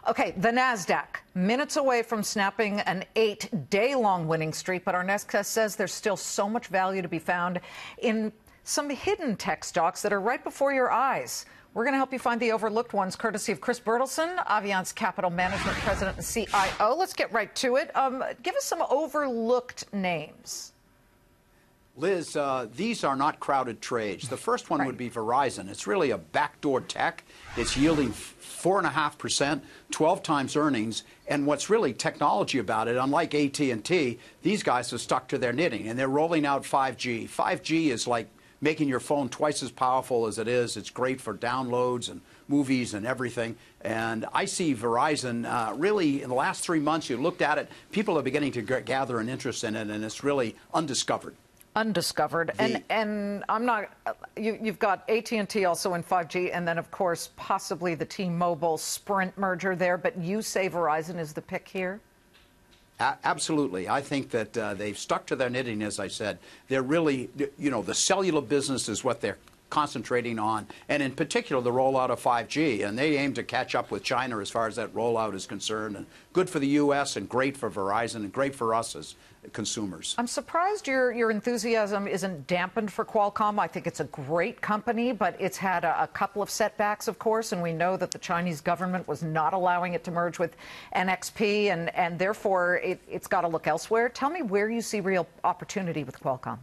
Okay, the NASDAQ, minutes away from snapping an 8-day-long winning streak, but our next guest says there's still so much value to be found in some hidden tech stocks that are right before your eyes. We're going to help you find the overlooked ones, courtesy of Chris Bertelsen, Aviance Capital Management President and CIO. Let's get right to it. Give us some overlooked names. Liz, these are not crowded trades. The first one would be Verizon. It's really a backdoor tech. It's yielding 4.5%, 12 times earnings. And what's really technology about it, unlike AT&T, these guys are stuck to their knitting, and they're rolling out 5G. 5G is like making your phone twice as powerful as it is. It's great for downloads and movies and everything. And I see Verizon really, in the last 3 months, you looked at it, people are beginning to gather an interest in it, and it's really undiscovered. Undiscovered. And I'm not, you've got AT&T also in 5G, and then, of course, possibly the T-Mobile Sprint merger there. But you say Verizon is the pick here? Absolutely. I think that they've stuck to their knitting, as I said. They're really, you know, the cellular business is what they're concentrating on, and in particular the rollout of 5G, and they aim to catch up with China as far as that rollout is concerned, and good for the U.S. and great for Verizon and great for us as consumers. I'm surprised your enthusiasm isn't dampened for Qualcomm. I think it's a great company, but it's had a couple of setbacks, of course, and we know that the Chinese government was not allowing it to merge with NXP, and therefore it's got to look elsewhere. Tell me where you see real opportunity with Qualcomm.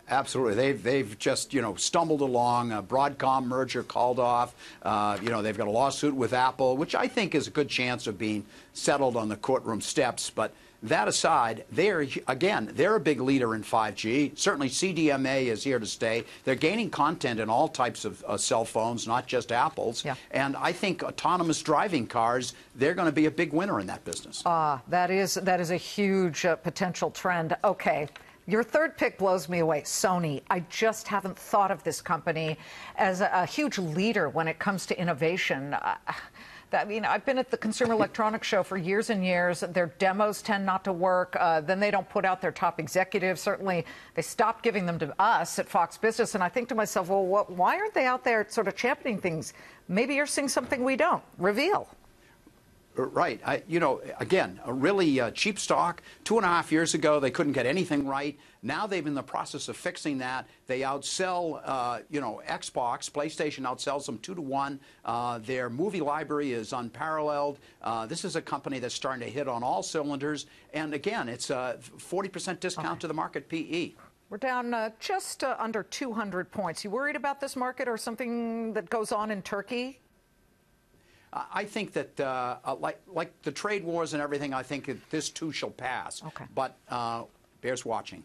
Absolutely. They've just, you know, stumbled along. Broadcom merger called off. You know, they've got a lawsuit with Apple, which I think is a good chance of being settled on the courtroom steps. But that aside, they're a big leader in 5G. Certainly CDMA is here to stay. They're gaining content in all types of cell phones, not just Apple's. Yeah. And I think autonomous driving cars, they're going to be a big winner in that business. That is a huge potential trend. Okay. Your third pick blows me away, Sony. I just haven't thought of this company as a huge leader when it comes to innovation. I mean, I've been at the Consumer Electronics Show for years and years. Their demos tend not to work. Then they don't put out their top executives. Certainly, they stopped giving them to us at Fox Business. And I think to myself, well, why aren't they out there sort of championing things? Maybe you're seeing something we don't. Reveal. Right. You know, again, a really cheap stock. 2.5 years ago, they couldn't get anything right. Now they've in the process of fixing that. They outsell, you know, Xbox. PlayStation outsells them 2-to-1. Their movie library is unparalleled. This is a company that's starting to hit on all cylinders. And again, it's a 40% discount to the market PE. We're down just under 200 points. You worried about this market or something that goes on in Turkey? I think that, like the trade wars and everything, I think that this too shall pass. Okay. But bears watching.